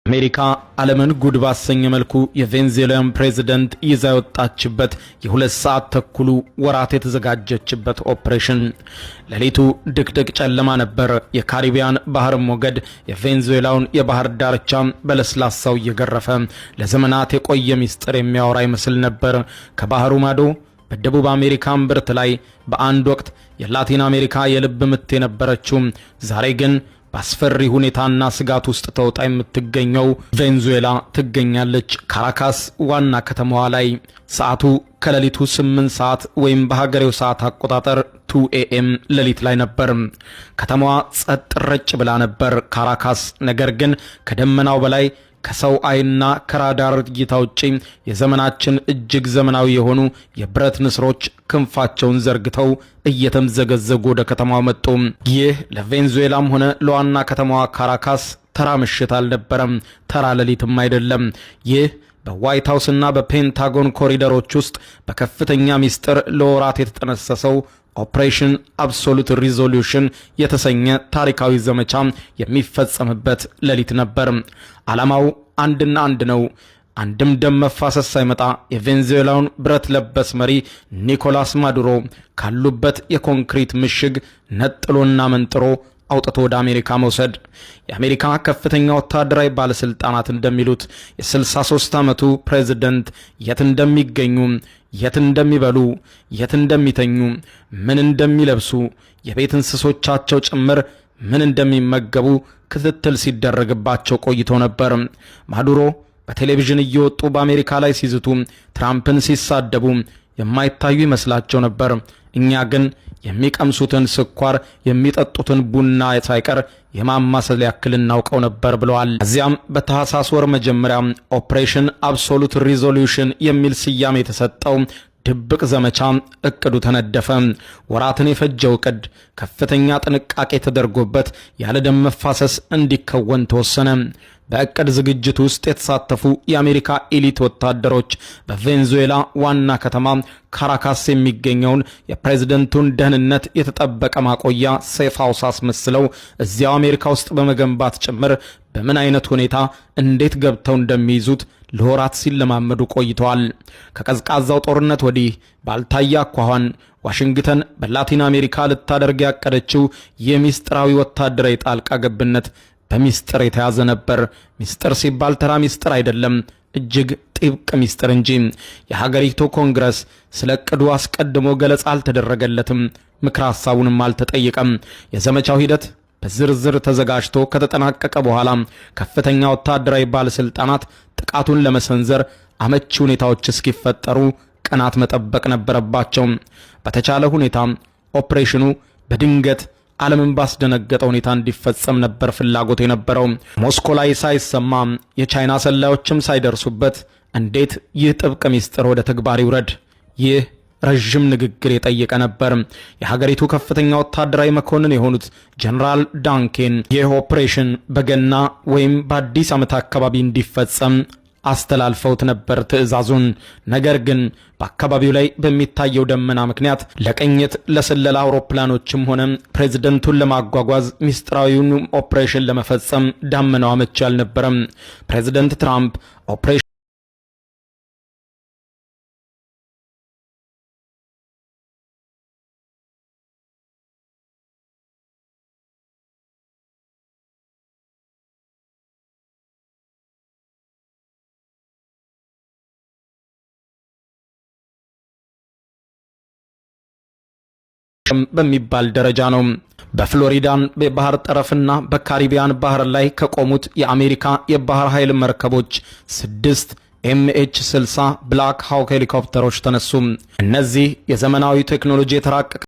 አሜሪካ ዓለምን ጉድ ባሰኘ መልኩ የቬንዙዌላን ፕሬዝዳንት ይዛ ወጣችበት የ2 ሰዓት ተኩሉ ወራት የተዘጋጀችበት ኦፕሬሽን ለሊቱ ድቅድቅ ጨለማ ነበር። የካሪቢያን ባህር ሞገድ የቬንዙዌላውን የባህር ዳርቻ በለስላሳው እየገረፈ ለዘመናት የቆየ ሚስጥር የሚያወራ ይመስል ነበር። ከባህሩ ማዶ በደቡብ አሜሪካ እምብርት ላይ በአንድ ወቅት የላቲን አሜሪካ የልብ ምት የነበረችው ዛሬ ግን በአስፈሪ ሁኔታና ስጋት ውስጥ ተውጣ የምትገኘው ቬንዙዌላ ትገኛለች። ካራካስ ዋና ከተማዋ ላይ ሰዓቱ ከሌሊቱ 8 ሰዓት ወይም በሀገሬው ሰዓት አቆጣጠር 2 AM ሌሊት ላይ ነበር። ከተማዋ ጸጥ ረጭ ብላ ነበር ካራካስ። ነገር ግን ከደመናው በላይ ከሰው አይና ከራዳር እይታ ውጪ የዘመናችን እጅግ ዘመናዊ የሆኑ የብረት ንስሮች ክንፋቸውን ዘርግተው እየተምዘገዘጉ ወደ ከተማው መጡ። ይህ ለቬንዙዌላም ሆነ ለዋና ከተማዋ ካራካስ ተራ ምሽት አልነበረም፣ ተራ ሌሊትም አይደለም። ይህ በዋይት ሃውስና በፔንታጎን ኮሪደሮች ውስጥ በከፍተኛ ሚስጥር ለወራት የተጠነሰሰው ኦፕሬሽን አብሶሉት ሪዞሉሽን የተሰኘ ታሪካዊ ዘመቻ የሚፈጸምበት ሌሊት ነበር። ዓላማው አንድና አንድ ነው። አንድም ደም መፋሰስ ሳይመጣ የቬንዙዌላውን ብረት ለበስ መሪ ኒኮላስ ማዱሮ ካሉበት የኮንክሪት ምሽግ ነጥሎና መንጥሮ አውጥቶ ወደ አሜሪካ መውሰድ። የአሜሪካ ከፍተኛ ወታደራዊ ባለስልጣናት እንደሚሉት የ63 ዓመቱ ፕሬዝዳንት የት እንደሚገኙ፣ የት እንደሚበሉ፣ የት እንደሚተኙ፣ ምን እንደሚለብሱ፣ የቤት እንስሶቻቸው ጭምር ምን እንደሚመገቡ ክትትል ሲደረግባቸው ቆይቶ ነበር። ማዱሮ በቴሌቪዥን እየወጡ በአሜሪካ ላይ ሲዝቱ፣ ትራምፕን ሲሳደቡ የማይታዩ ይመስላቸው ነበር። እኛ ግን የሚቀምሱትን ስኳር የሚጠጡትን ቡና ሳይቀር የማማሰል ያክል እናውቀው ነበር ብለዋል። እዚያም በታህሳስ ወር መጀመሪያ ኦፕሬሽን አብሶሉት ሪዞሉሽን የሚል ስያሜ የተሰጠው ድብቅ ዘመቻ እቅዱ ተነደፈ። ወራትን የፈጀው እቅድ ከፍተኛ ጥንቃቄ ተደርጎበት ያለ ደም መፋሰስ እንዲከወን ተወሰነ። በእቅድ ዝግጅት ውስጥ የተሳተፉ የአሜሪካ ኤሊት ወታደሮች በቬንዙዌላ ዋና ከተማ ካራካስ የሚገኘውን የፕሬዝዳንቱን ደህንነት የተጠበቀ ማቆያ ሴፍ ሃውስ አስመስለው እዚያው አሜሪካ ውስጥ በመገንባት ጭምር በምን አይነት ሁኔታ እንዴት ገብተው እንደሚይዙት ለወራት ሲለማመዱ ቆይተዋል። ከቀዝቃዛው ጦርነት ወዲህ ባልታየ አኳኋን ዋሽንግተን በላቲን አሜሪካ ልታደርግ ያቀደችው የሚስጥራዊ ወታደራዊ ጣልቃ ገብነት በሚስጥር የተያዘ ነበር። ሚስጥር ሲባል ተራ ሚስጥር አይደለም፣ እጅግ ጥብቅ ሚስጥር እንጂ። የሀገሪቱ ኮንግረስ ስለ እቅዱ አስቀድሞ ገለጻ አልተደረገለትም፣ ምክር ሐሳቡንም አልተጠየቀም። የዘመቻው ሂደት በዝርዝር ተዘጋጅቶ ከተጠናቀቀ በኋላ ከፍተኛ ወታደራዊ ባለስልጣናት ጥቃቱን ለመሰንዘር አመቺ ሁኔታዎች እስኪፈጠሩ ቀናት መጠበቅ ነበረባቸው። በተቻለ ሁኔታ ኦፕሬሽኑ በድንገት ዓለምን ባስደነገጠ ሁኔታ እንዲፈጸም ነበር ፍላጎት የነበረው። ሞስኮ ላይ ሳይሰማ የቻይና ሰላዮችም ሳይደርሱበት እንዴት ይህ ጥብቅ ሚስጥር ወደ ተግባር ይውረድ? ይህ ረጅም ንግግር የጠየቀ ነበር። የሀገሪቱ ከፍተኛ ወታደራዊ መኮንን የሆኑት ጀነራል ዳንኬን ይህ ኦፕሬሽን በገና ወይም በአዲስ ዓመት አካባቢ እንዲፈጸም አስተላልፈውት ነበር ትዕዛዙን። ነገር ግን በአካባቢው ላይ በሚታየው ደመና ምክንያት ለቅኝት ለስለላ አውሮፕላኖችም ሆነ ፕሬዝዳንቱን ለማጓጓዝ ሚስጥራዊውን ኦፕሬሽን ለመፈጸም ዳመናው አመቺ አልነበረም። ፕሬዝዳንት ትራምፕ ኦፕሬሽን በሚባል ደረጃ ነው። በፍሎሪዳን የባህር ጠረፍና በካሪቢያን ባህር ላይ ከቆሙት የአሜሪካ የባህር ኃይል መርከቦች 6 MH-60 ብላክ ሃውክ ሄሊኮፕተሮች ተነሱ። እነዚህ የዘመናዊ ቴክኖሎጂ የተራቀቀ